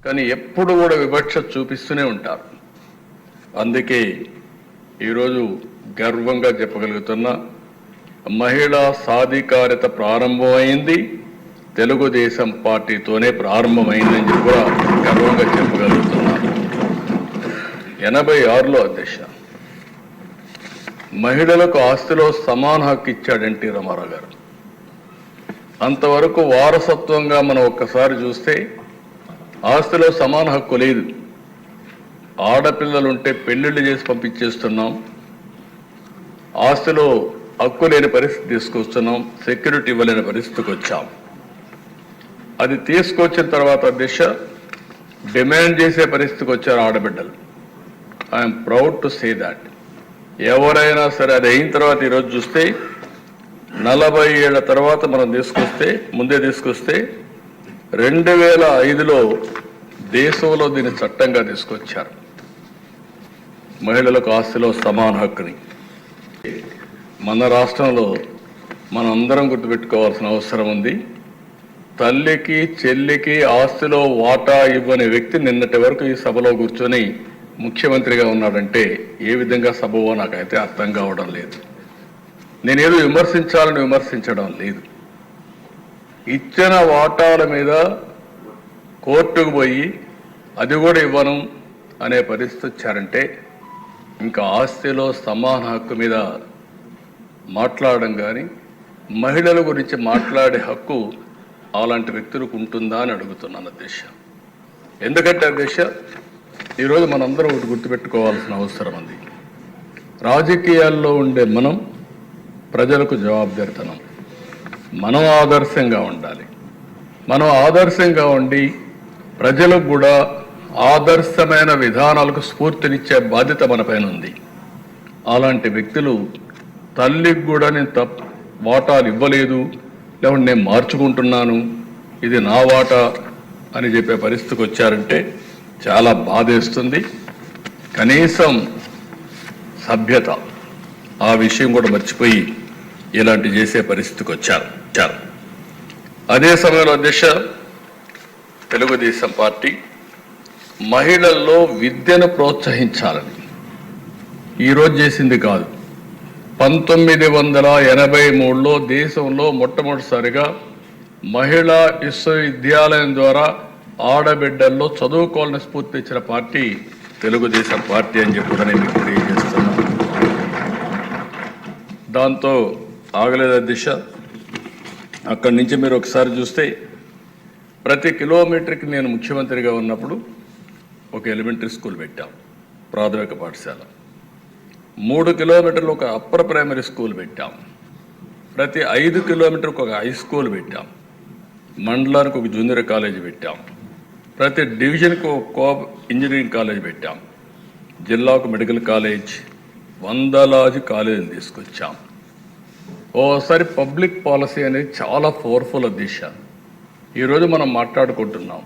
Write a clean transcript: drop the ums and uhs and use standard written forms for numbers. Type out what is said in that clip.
కానీ ఎప్పుడు కూడా వివక్ష చూపిస్తూనే ఉంటారు. అందుకే ఈరోజు గర్వంగా చెప్పగలుగుతున్నా, మహిళా సాధికారత ప్రారంభమైంది తెలుగుదేశం పార్టీతోనే ప్రారంభమైందని చెప్పి కూడా గర్వంగా చెప్పగలుగుతున్నాను. 86లో అధ్యక్ష మహిళలకు ఆస్తిలో సమాన హక్కు ఇచ్చాడు ఎన్టీ రామారావు గారు. అంతవరకు వారసత్వంగా మనం ఒక్కసారి చూస్తే ఆస్తిలో సమాన హక్కు లేదు. ఆడపిల్లలుంటే పెళ్లిళ్ళు చేసి పంపించేస్తున్నాం, ఆస్తిలో హక్కు లేని పరిస్థితి తీసుకొస్తున్నాం, సెక్యూరిటీ ఇవ్వలేని పరిస్థితికి వచ్చాం. అది తీసుకొచ్చిన తర్వాత అధ్యక్ష డిమాండ్ చేసే పరిస్థితికి వచ్చారు ఆడబిడ్డలు. I'm proud to say that. ఎవరైనా సరే అది అయిన తర్వాత ఈరోజు చూస్తే 40 ఏళ్ల తర్వాత మనం ముందే తీసుకొస్తే 2005లో దేశంలో దీన్ని చట్టంగా తీసుకొచ్చారు, మహిళలకు ఆస్తిలో సమాన హక్కుని. మన రాష్ట్రంలో మనం అందరం గుర్తుపెట్టుకోవాల్సిన అవసరం ఉంది. తల్లికి చెల్లికి ఆస్తిలో వాటా ఇవ్వని వ్యక్తి నిన్నటి వరకు ఈ సభలో కూర్చొని ముఖ్యమంత్రిగా ఉన్నాడంటే ఏ విధంగా సభవో నాకైతే అర్థం కావడం లేదు. నేనేదో విమర్శించాలని విమర్శించడం లేదు. ఇచ్చిన వాటాల మీద కోర్టుకు పోయి అది కూడా ఇవ్వను అనే పరిస్థితి వచ్చారంటే ఇంకా ఆస్తిలో సమాన హక్కు మీద మాట్లాడడం కానీ మహిళల గురించి మాట్లాడే హక్కు అలాంటి వ్యక్తులకు ఉంటుందా అని అడుగుతున్నాను అధ్యక్ష. ఎందుకంటే అధ్యక్ష ఈరోజు మనందరం ఒకటి గుర్తుపెట్టుకోవాల్సిన అవసరం ఉంది. రాజకీయాల్లో ఉండే మనం ప్రజలకు జవాబుదారితనం, మనం ఆదర్శంగా ఉండాలి. మనం ఆదర్శంగా ఉండి ప్రజలకు కూడా ఆదర్శమైన విధానాలకు స్ఫూర్తినిచ్చే బాధ్యత మన పైన ఉంది. అలాంటి వ్యక్తులు తల్లికి కూడా నేను వాటాలు ఇవ్వలేదు, లేకుంటే నేను మార్చుకుంటున్నాను, ఇది నా వాటా అని చెప్పే పరిస్థితికి వచ్చారంటే చాలా బాధేస్తుంది. కనీసం సభ్యత ఆ విషయం కూడా మర్చిపోయి ఇలాంటి చేసే పరిస్థితికి వచ్చారు. అదే సమయంలో అధ్యక్ష తెలుగుదేశం పార్టీ మహిళల్లో విద్యను ప్రోత్సహించాలని ఈరోజు చేసింది కాదు. 1983లో దేశంలో మొట్టమొదటిసారిగా మహిళా విశ్వవిద్యాలయం ద్వారా ఆడబిడ్డల్లో చదువుకోవాలని స్ఫూర్తి ఇచ్చిన పార్టీ తెలుగుదేశం పార్టీ అని చెప్పి నేను మీకు తెలియజేస్తున్నాను. దాంతో ఆగలేదు అధ్యక్ష. అక్కడి నుంచి మీరు ఒకసారి చూస్తే ప్రతి కిలోమీటర్కి నేను ముఖ్యమంత్రిగా ఉన్నప్పుడు ఒక ఎలిమెంటరీ స్కూల్ పెట్టాం, ప్రాథమిక పాఠశాల. 3 కిలోమీటర్లు ఒక అప్పర్ ప్రైమరీ స్కూల్ పెట్టాం. ప్రతి 5 కిలోమీటర్కి ఒక హై స్కూల్ పెట్టాం. మండలానికి ఒక జూనియర్ కాలేజీ పెట్టాం. ప్రతి డివిజన్కి ఒక ఇంజనీరింగ్ కాలేజ్ పెట్టాం. జిల్లాకు మెడికల్ కాలేజ్, వందలాది కాలేజీలు తీసుకొచ్చాం. ఓసారి పబ్లిక్ పాలసీ అనేది చాలా పవర్ఫుల్ దిశ. ఈరోజు మనం మాట్లాడుకుంటున్నాం.